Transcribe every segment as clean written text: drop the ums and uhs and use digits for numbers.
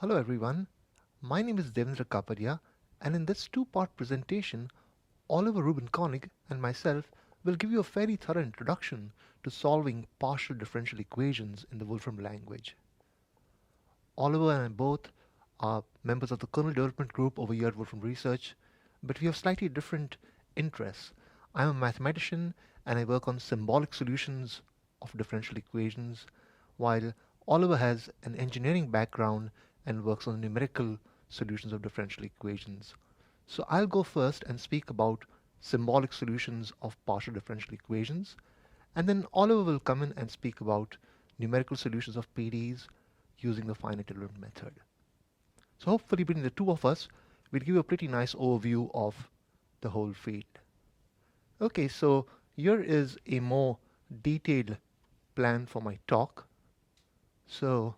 Hello everyone, my name is Devendra Kapadia, and in this two-part presentation, Oliver Rubin Koenig and myself will give you a fairly thorough introduction to solving partial differential equations in the Wolfram language. Oliver and I both are members of the kernel development group over here at Wolfram Research, but we have slightly different interests. I'm a mathematician and I work on symbolic solutions of differential equations, while Oliver has an engineering background and works on numerical solutions of differential equations. So I'll go first and speak about symbolic solutions of partial differential equations, and then Oliver will come in and speak about numerical solutions of PDEs using the finite element method. So hopefully between the two of us, we'll give you a pretty nice overview of the whole field. Okay, so here is a more detailed plan for my talk. So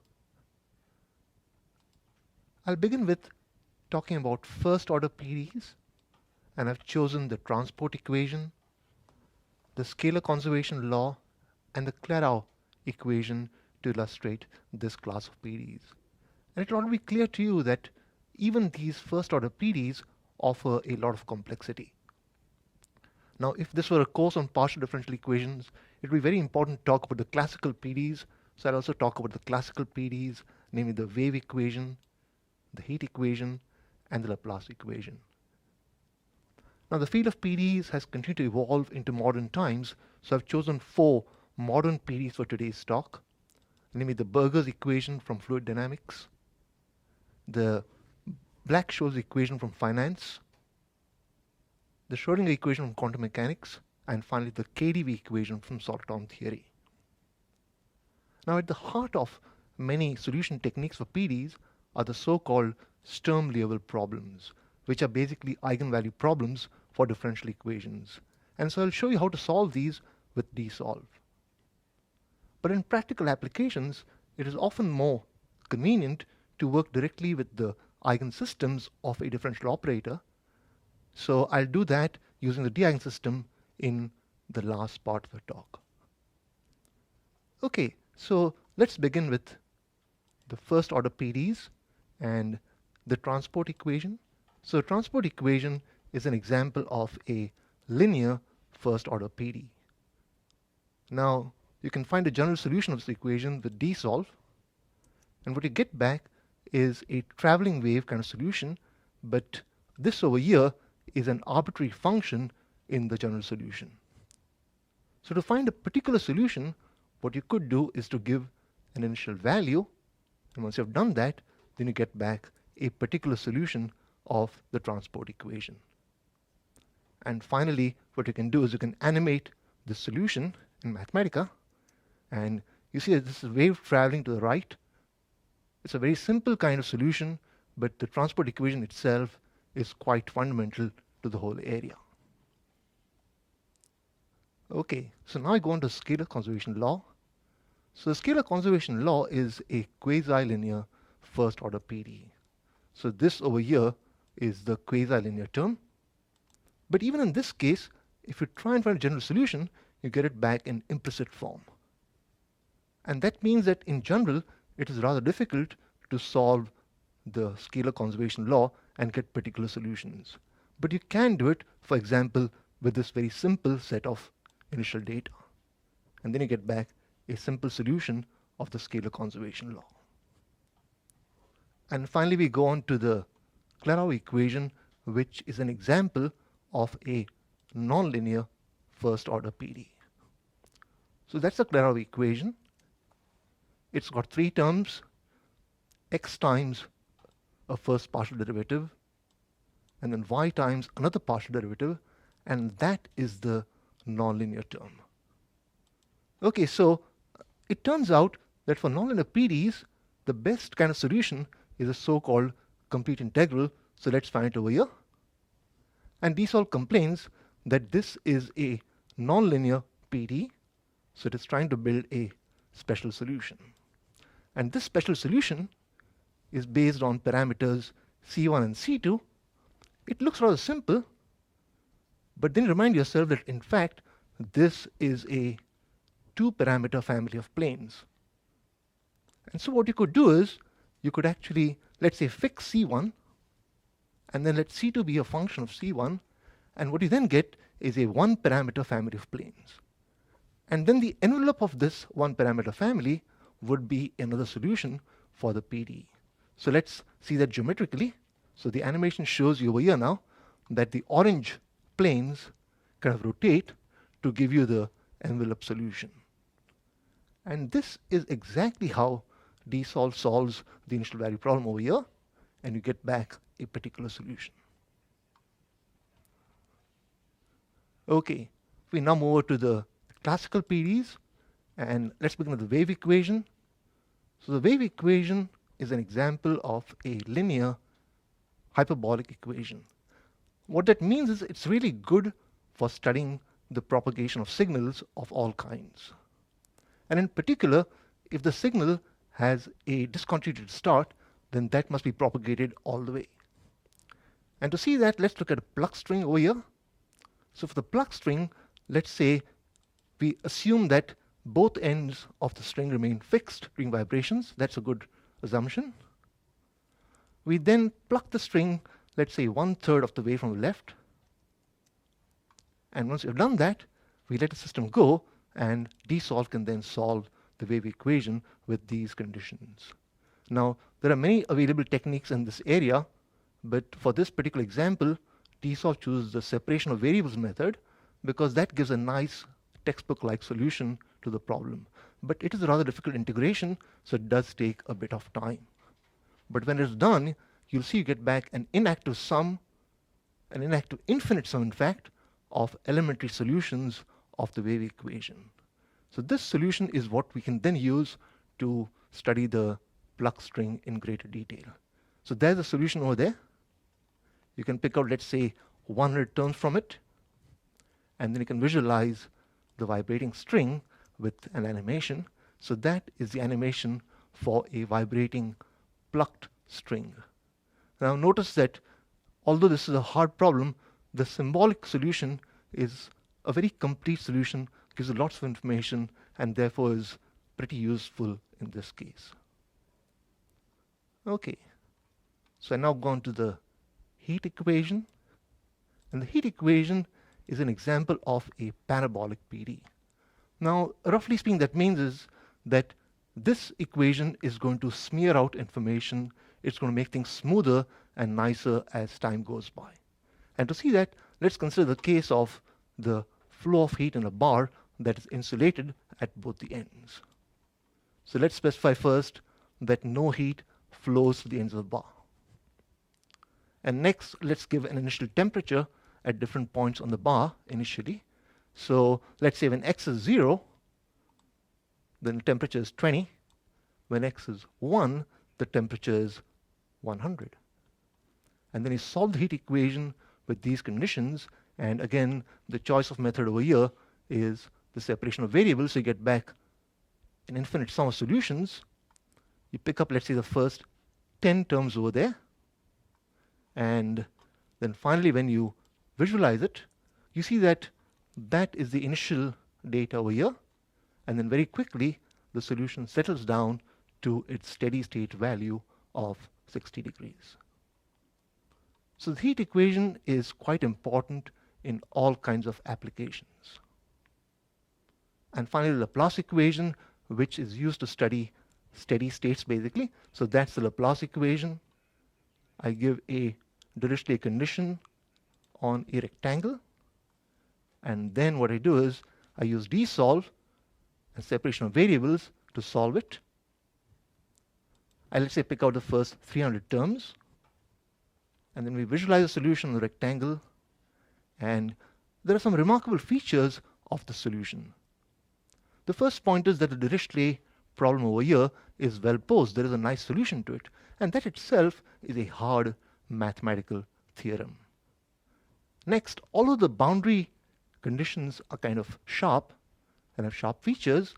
I'll begin with talking about first order PDEs, and I've chosen the transport equation, the scalar conservation law, and the Claro equation to illustrate this class of PDEs. And it will be clear to you that even these first order PDEs offer a lot of complexity. Now, if this were a course on partial differential equations, it would be very important to talk about the classical PDEs. So I'll also talk about the classical PDEs, namely the wave equation, the heat equation, and the Laplace equation. Now, the field of PDEs has continued to evolve into modern times, so I've chosen 4 modern PDEs for today's talk, namely the Burger's equation from fluid dynamics, the Black-Scholes equation from finance, the Schrodinger equation from quantum mechanics, and finally the KTV equation from solid-atom theory. Now, at the heart of many solution techniques for PDEs are the so-called Sturm-Liouville problems, which are basically eigenvalue problems for differential equations. And so I'll show you how to solve these with dsolve. But in practical applications, it is often more convenient to work directly with the eigensystems of a differential operator. So I'll do that using the d-eigensystem in the last part of the talk. Okay, so let's begin with the first order PDEs and the transport equation. So transport equation is an example of a linear first order PDE. Now, you can find a general solution of this equation with dsolve, and what you get back is a traveling wave kind of solution, but this over here is an arbitrary function in the general solution. So to find a particular solution, what you could do is to give an initial value, and once you've done that, then you get back a particular solution of the transport equation. And finally, what you can do is you can animate the solution in Mathematica, and you see that this is wave traveling to the right. It's a very simple kind of solution, but the transport equation itself is quite fundamental to the whole area. Okay, so now I go on to scalar conservation law. So the scalar conservation law is a quasi-linear first order PDE. So this over here is the quasi-linear term. But even in this case, if you try and find a general solution, you get it back in implicit form. And that means that in general, it is rather difficult to solve the scalar conservation law and get particular solutions. But you can do it, for example, with this very simple set of initial data. And then you get back a simple solution of the scalar conservation law. And finally, we go on to the Claro equation, which is an example of a nonlinear first order PDE. So that's the Claro equation. It's got 3 terms, x times a first partial derivative, and then y times another partial derivative, and that is the nonlinear term. Okay, so it turns out that for nonlinear PDEs, the best kind of solution is a so-called complete integral. So let's find it over here. And dsolve complains that this is a nonlinear PDE, so it is trying to build a special solution. And this special solution is based on parameters C1 and C2. It looks rather simple, but then remind yourself that in fact this is a 2-parameter family of planes. And so what you could do is you could actually let's say fix C1, and then let C2 be a function of C1, and what you then get is a one parameter family of planes. And then the envelope of this one parameter family would be another solution for the PDE. So let's see that geometrically. So the animation shows you over here now that the orange planes kind of rotate to give you the envelope solution. And this is exactly how DSolve solves the initial value problem over here, and you get back a particular solution. Okay, we now move over to the classical PDEs, and let's begin with the wave equation. So the wave equation is an example of a linear hyperbolic equation. What that means is it's really good for studying the propagation of signals of all kinds. And in particular, if the signal has a discontinuity start, then that must be propagated all the way. And to see that, let's look at a plug string over here. So for the plug string, let's say we assume that both ends of the string remain fixed during vibrations. That's a good assumption. We then pluck the string, let's say 1/3 of the way from the left. And once we've done that, we let the system go, and DSolve can then solve the wave equation with these conditions. Now, there are many available techniques in this area, but for this particular example, DSolve chooses the separation of variables method because that gives a nice textbook-like solution to the problem. But it is a rather difficult integration, so it does take a bit of time. But when it's done, you'll see you get back an inactive sum, an inactive infinite sum, in fact, of elementary solutions of the wave equation. So this solution is what we can then use to study the plug string in greater detail. So there's a solution over there. You can pick out, let's say, 100 terms from it, and then you can visualize the vibrating string with an animation. So that is the animation for a vibrating plucked string. Now notice that although this is a hard problem, the symbolic solution is a very complete solution, gives you lots of information, and therefore is pretty useful in this case. Okay, so I now go on to the heat equation. And the heat equation is an example of a parabolic PDE. Now, roughly speaking, that means is that this equation is going to smear out information. It's going to make things smoother and nicer as time goes by. And to see that, let's consider the case of the flow of heat in a bar that is insulated at both the ends. So let's specify first that no heat flows to the ends of the bar. And next, let's give an initial temperature at different points on the bar initially. So let's say when x is 0, then the temperature is 20. When x is 1, the temperature is 100. And then you solve the heat equation with these conditions. And again, the choice of method over here is the separation of variables. So you get back an infinite sum of solutions. You pick up, let's say, the first 10 terms over there. And then finally, when you visualize it, you see that that is the initial data over here. And then very quickly, the solution settles down to its steady state value of 60 degrees. So the heat equation is quite important in all kinds of applications. And finally, the Laplace equation, which is used to study steady states basically. So that's the Laplace equation. I give a Dirichlet condition on a rectangle. And then what I do is I use DSolve and separation of variables to solve it. I, let's say, pick out the first 300 terms. And then we visualize the solution on the rectangle. And there are some remarkable features of the solution. The first point is that the Dirichlet problem over here is well posed. There is a nice solution to it. And that itself is a hard mathematical theorem. Next, although the boundary conditions are kind of sharp and have sharp features,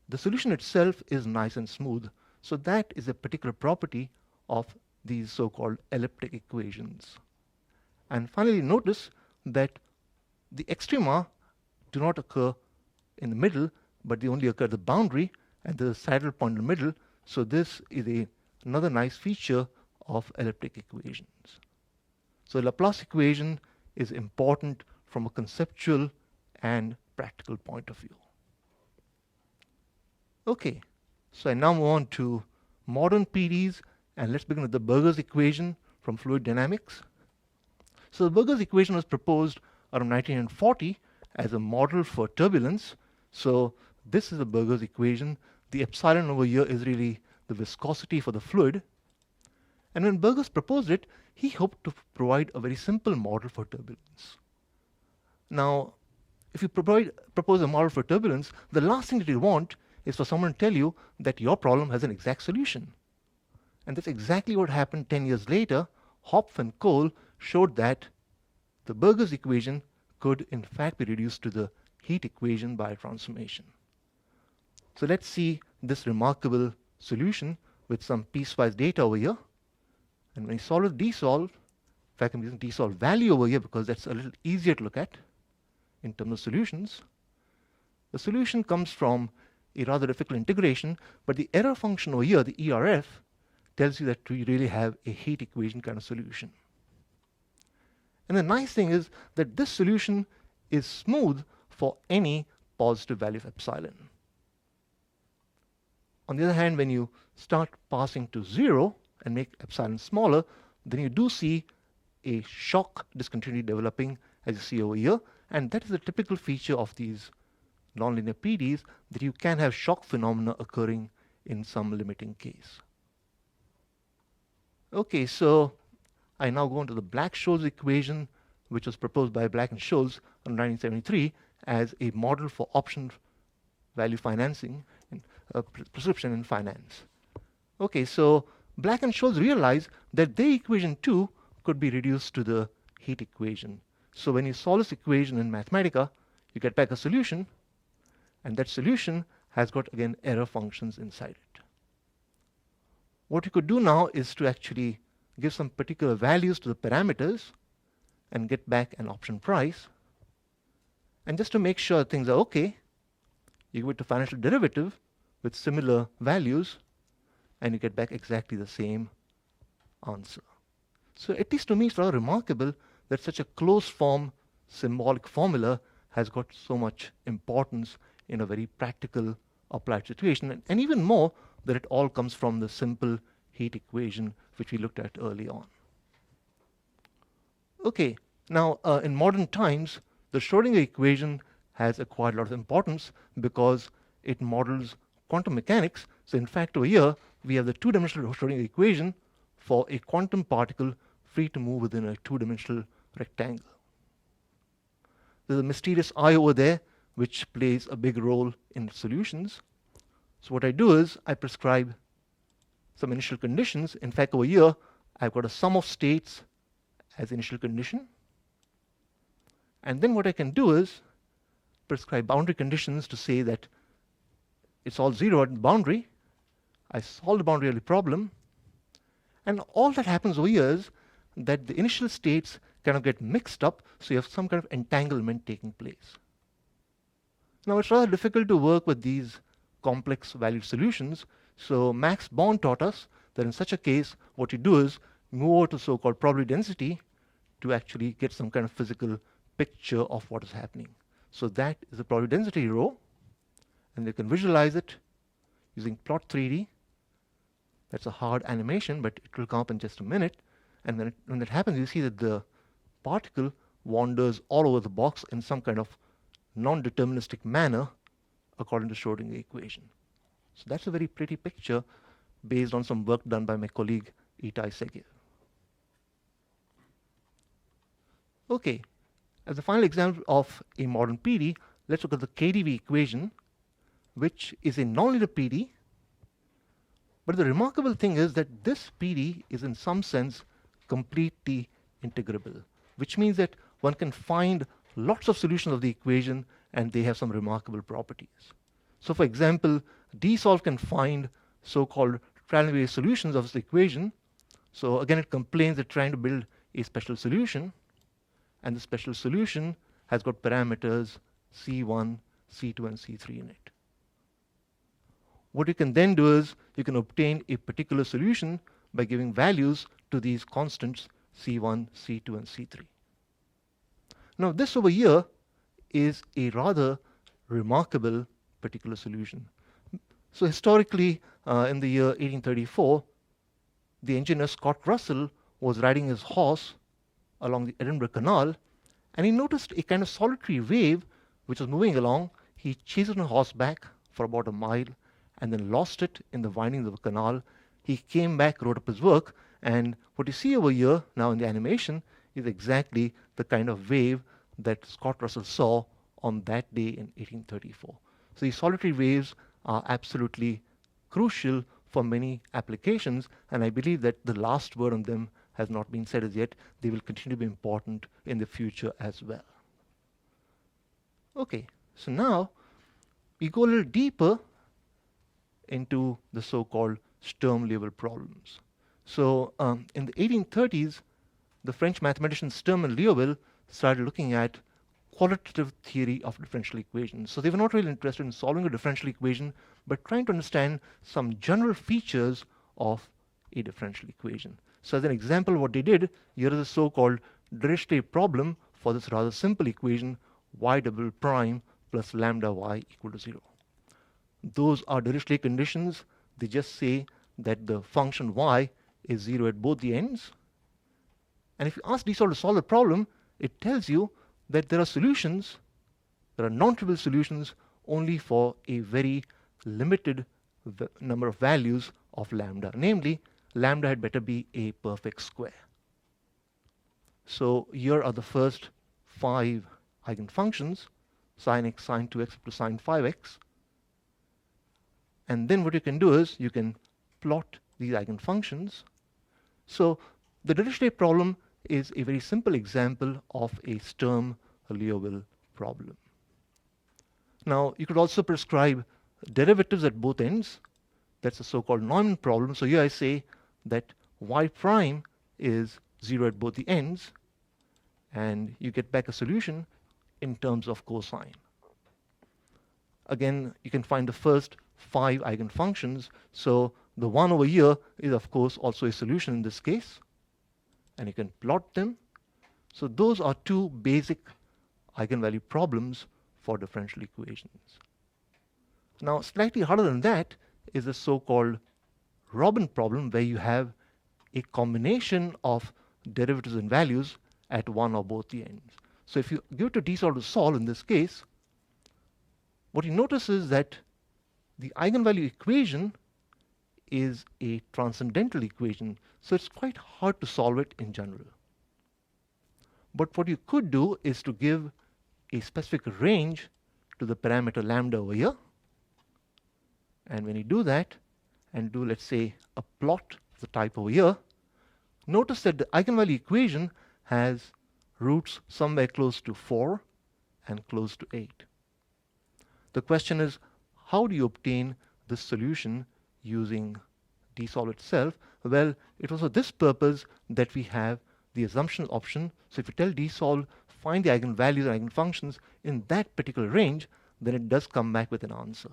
the solution itself is nice and smooth. So that is a particular property of these so-called elliptic equations. And finally, notice that the extrema do not occur in the middle, but they only occur at the boundary, and there's a saddle point in the middle. So this is another nice feature of elliptic equations. So Laplace equation is important from a conceptual and practical point of view. Okay, so I now move on to modern PDEs, and let's begin with the Burger's equation from fluid dynamics. So the Burger's equation was proposed around 1940 as a model for turbulence. So this is the Burger's equation. The epsilon over here is really the viscosity for the fluid. And when Burgers proposed it, he hoped to provide a very simple model for turbulence. Now, if you propose a model for turbulence, the last thing that you want is for someone to tell you that your problem has an exact solution. And that's exactly what happened 10 years later. Hopf and Cole showed that the Burger's equation could in fact be reduced to the heat equation by transformation. So let's see this remarkable solution with some piecewise data over here. And when you solve with dsolve, in fact I'm using dsolve value over here because that's a little easier to look at in terms of solutions. The solution comes from a rather difficult integration, but the error function over here, the ERF, tells you that we really have a heat equation kind of solution. And the nice thing is that this solution is smooth for any positive value of epsilon. On the other hand, when you start passing to 0 and make epsilon smaller, then you do see a shock discontinuity developing, as you see over here. And that is a typical feature of these nonlinear PDEs, that you can have shock phenomena occurring in some limiting case. Okay, so I now go on to the Black-Scholes equation, which was proposed by Black and Scholes in 1973 as a model for option value financing and prescription in finance. Okay, so Black and Scholes realized that their equation too could be reduced to the heat equation. So when you solve this equation in Mathematica, you get back a solution, and that solution has got, again, error functions inside it. What you could do now is to actually give some particular values to the parameters and get back an option price. And just to make sure things are okay, you give it a financial derivative with similar values, and you get back exactly the same answer. So at least to me, it's rather remarkable that such a closed form symbolic formula has got so much importance in a very practical applied situation, and even more that it all comes from the simple heat equation which we looked at early on. Okay, now in modern times, the Schrodinger equation has acquired a lot of importance because it models quantum mechanics. So in fact, over here, we have the two-dimensional Schrodinger equation for a quantum particle free to move within a two-dimensional rectangle. There's a mysterious I over there, which plays a big role in solutions. So what I do is I prescribe some initial conditions. In fact, over here, I've got a sum of states as initial condition. And then what I can do is prescribe boundary conditions to say that it's all 0 at the boundary. I solve the boundary value problem. And all that happens over here is that the initial states kind of get mixed up, so you have some kind of entanglement taking place. Now, it's rather difficult to work with these complex valued solutions. So Max Born taught us that in such a case, what you do is move over to so-called probability density to actually get some kind of physical picture of what is happening. So that is the probability density row, and you can visualize it using plot 3D. That's a hard animation, but it will come up in just a minute. And when that happens, you see that the particle wanders all over the box in some kind of non-deterministic manner according to Schrodinger equation. So that's a very pretty picture based on some work done by my colleague Itai Segev. Okay, as a final example of a modern PDE, let's look at the KTV equation, which is a nonlinear PDE. But the remarkable thing is that this PDE is in some sense completely integrable, which means that one can find lots of solutions of the equation and they have some remarkable properties. So for example, dsolve can find so-called triangular solutions of this equation. So again, it complains that trying to build a special solution, and the special solution has got parameters C1, C2, and C3 in it. What you can then do is you can obtain a particular solution by giving values to these constants C1, C2, and C3. Now this over here is a rather remarkable particular solution. So historically, in the year 1834, the engineer Scott Russell was riding his horse along the Edinburgh Canal, and he noticed a kind of solitary wave which was moving along. He chased it on horseback for about a mile and then lost it in the windings of the canal. He came back, wrote up his work, and what you see over here now in the animation is exactly the kind of wave that Scott Russell saw on that day in 1834. So these solitary waves are absolutely crucial for many applications, and I believe that the last word on them has not been said as yet. They will continue to be important in the future as well. Okay, so now we go a little deeper into the so-called Sturm-Liouville problems. So in the 1830s, the French mathematicians Sturm and Liouville started looking at qualitative theory of differential equations. So they were not really interested in solving a differential equation, but trying to understand some general features of a differential equation. So as an example, what they did, here is a so-called Dirichlet problem for this rather simple equation, y double prime plus lambda y equal to 0. Those are Dirichlet conditions. They just say that the function y is 0 at both the ends. And if you ask DSOLVE to solve the problem, it tells you that there are solutions, there are non-trivial solutions only for a very limited number of values of lambda. Namely, lambda had better be a perfect square. So here are the first 5 eigenfunctions, sine x, sine 2x up to sine 5x. And then what you can do is you can plot these eigenfunctions. So the Dirichlet problem is a very simple example of a Sturm-Liouville problem. Now, you could also prescribe derivatives at both ends. That's a so-called Neumann problem. So here I say that y prime is 0 at both the ends, and you get back a solution in terms of cosine. Again, you can find the first 5 eigenfunctions. So the one over here is, of course, also a solution in this case, and you can plot them. So those are 2 basic eigenvalue problems for differential equations. Now, slightly harder than that is the so-called Robin problem, where you have a combination of derivatives and values at one or both the ends. So if you give it to DSOLVE to solve in this case, what you notice is that the eigenvalue equation is a transcendental equation, so it's quite hard to solve it in general. But what you could do is to give a specific range to the parameter lambda over here. And when you do that, and do, let's say, a plot of the type over here, notice that the eigenvalue equation has roots somewhere close to 4 and close to 8. The question is, how do you obtain this solution using DSOLVE itself? Well, it was for this purpose that we have the assumption option. So if you tell DSOLVE, find the eigenvalues and eigenfunctions in that particular range, then it does come back with an answer.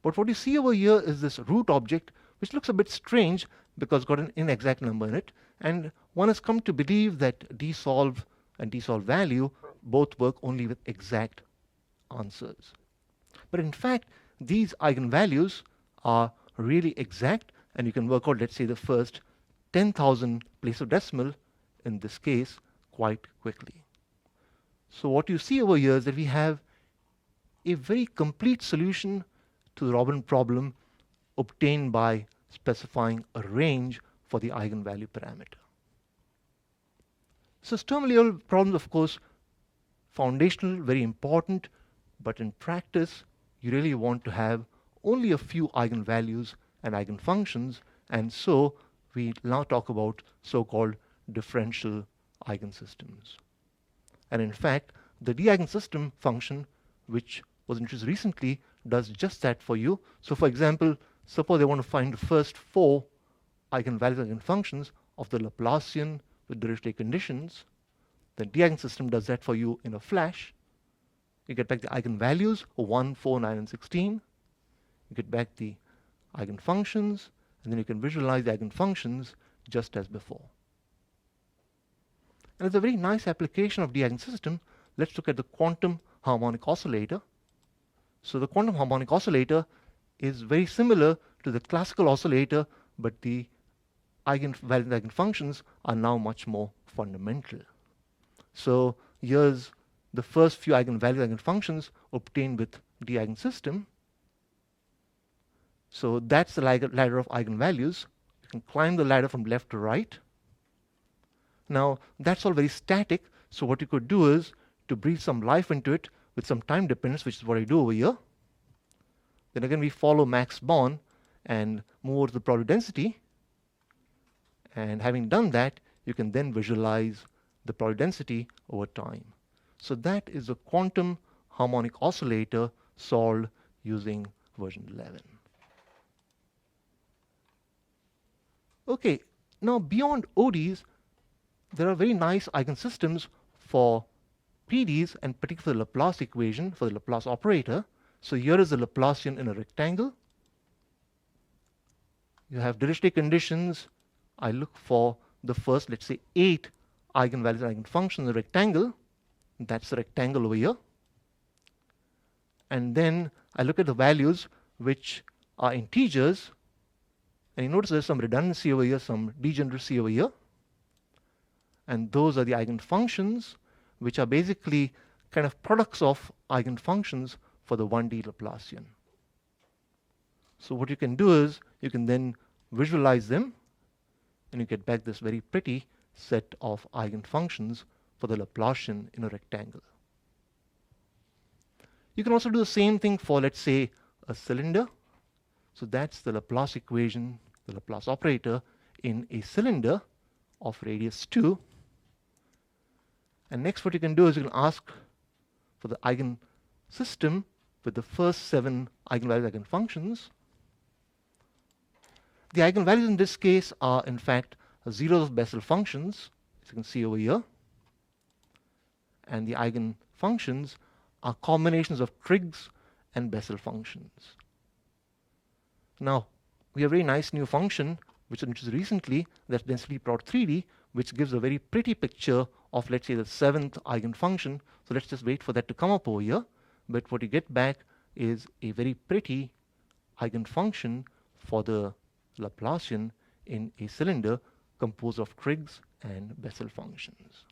But what you see over here is this root object, which looks a bit strange because it's got an inexact number in it. And one has come to believe that DSOLVE and DSOLVE value both work only with exact answers. But in fact, these eigenvalues are really exact, and you can work out, let's say, the first 10,000 place of decimal in this case quite quickly. So what you see over here is that we have a very complete solution to the Robin problem obtained by specifying a range for the eigenvalue parameter. So Sturm-Liouville problems, of course, foundational, very important, but in practice, you really want to have only a few eigenvalues and eigenfunctions, and so we now talk about so-called differential eigensystems. And in fact, the d-eigensystem function, which was introduced recently, does just that for you. So for example, suppose I want to find the first 4 eigenvalues and eigenfunctions of the Laplacian with Dirichlet conditions, then d-eigensystem does that for you in a flash. You get back the eigenvalues of 1, 4, 9, and 16. You get back the eigenfunctions, And then you can visualize the eigenfunctions just as before. And it's a very nice application of the Eigen system. Let's look at the quantum harmonic oscillator. So the quantum harmonic oscillator is very similar to the classical oscillator, but the eigenvalues and eigenfunctions are now much more fundamental. So here's the first few eigenvalues and eigenfunctions obtained with the Eigen system. So that's the ladder of eigenvalues. You can climb the ladder from left to right. Now, that's all very static. So what you could do is to breathe some life into it with some time dependence, which is what I do over here. Then again, we follow Max Born and move over to the probability density. And having done that, you can then visualize the probability density over time. So that is a quantum harmonic oscillator solved using version 11. Okay, now beyond ODEs, there are very nice eigensystems for PDEs, and particularly for the Laplace equation, for the Laplace operator. So here is the Laplacian in a rectangle. You have Dirichlet conditions. I look for the first, let's say, 8 eigenvalues and eigenfunctions in the rectangle. That's the rectangle over here. And then I look at the values which are integers. And you notice there's some redundancy over here, some degeneracy over here. And those are the eigenfunctions, which are basically kind of products of eigenfunctions for the 1D Laplacian. So what you can do is you can then visualize them, and you get back this very pretty set of eigenfunctions for the Laplacian in a rectangle. You can also do the same thing for, let's say, a cylinder. So that's the Laplace equation, the Laplace operator in a cylinder of radius 2. And next what you can do is you can ask for the eigen system with the first 7 eigenvalues, eigenfunctions. The eigenvalues in this case are in fact zeros of Bessel functions, as you can see over here. And the eigenfunctions are combinations of Triggs and Bessel functions. Now, we have a very nice new function which is recently, that's density plot 3D, which gives a very pretty picture of, let's say, the 7th eigenfunction. So let's just wait for that to come up over here. But what you get back is a very pretty eigenfunction for the Laplacian in a cylinder composed of Triggs and Bessel functions.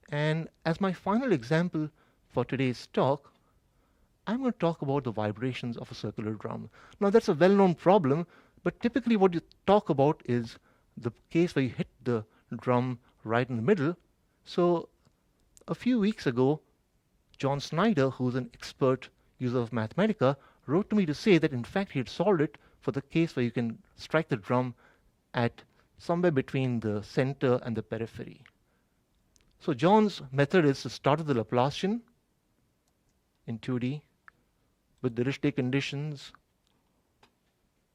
And as my final example for today's talk, I'm going to talk about the vibrations of a circular drum. Now, that's a well-known problem, but typically what you talk about is the case where you hit the drum right in the middle. So a few weeks ago, John Snyder, who's an expert user of Mathematica, wrote to me to say that in fact he had solved it for the case where you can strike the drum at somewhere between the center and the periphery. So John's method is to start with the Laplacian in 2D with the Dirichlet conditions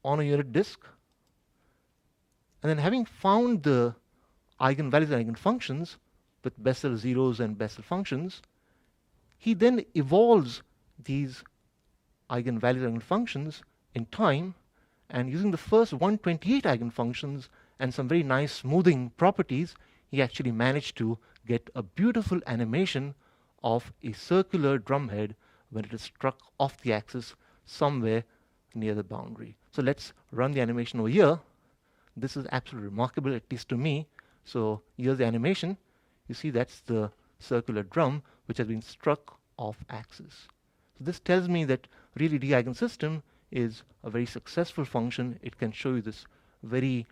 on a unit disk. And then having found the eigenvalues and eigenfunctions with Bessel zeros and Bessel functions, he then evolves these eigenvalues and eigenfunctions in time, and using the first 128 eigenfunctions and some very nice smoothing properties, he actually managed to get a beautiful animation of a circular drumhead when it is struck off the axis somewhere near the boundary. So let's run the animation over here. This is absolutely remarkable, at least to me. So here's the animation. You see that's the circular drum which has been struck off axis. So this tells me that really the Eigen system is a very successful function. It can show you this very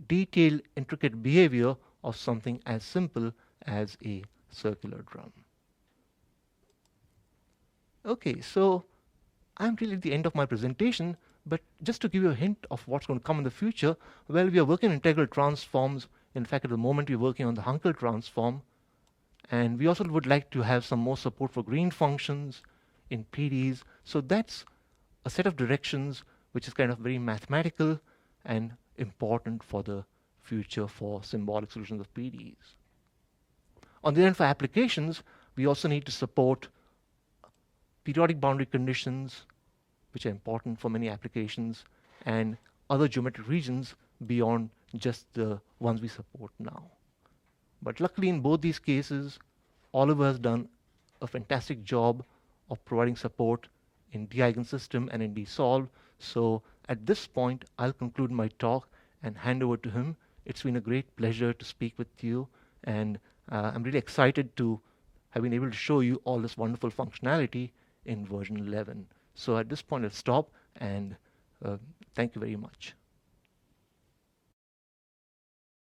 detailed, intricate behavior of something as simple as a circular drum. Okay, so I'm really at the end of my presentation, but just to give you a hint of what's going to come in the future, well, we are working on integral transforms. In fact, at the moment, we're working on the Hankel transform. And we also would like to have some more support for green functions in PDEs. So that's a set of directions which is kind of very mathematical and important for the future for symbolic solutions of PDEs. On the other hand, for applications, we also need to support periodic boundary conditions which are important for many applications, and other geometric regions beyond just the ones we support now. But luckily, in both these cases, Oliver has done a fantastic job of providing support in d-eigensystem and in dsolve. So at this point, I'll conclude my talk and hand over to him. It's been a great pleasure to speak with you, and I'm really excited to have been able to show you all this wonderful functionality in version 11. So at this point, I'll stop, and thank you very much.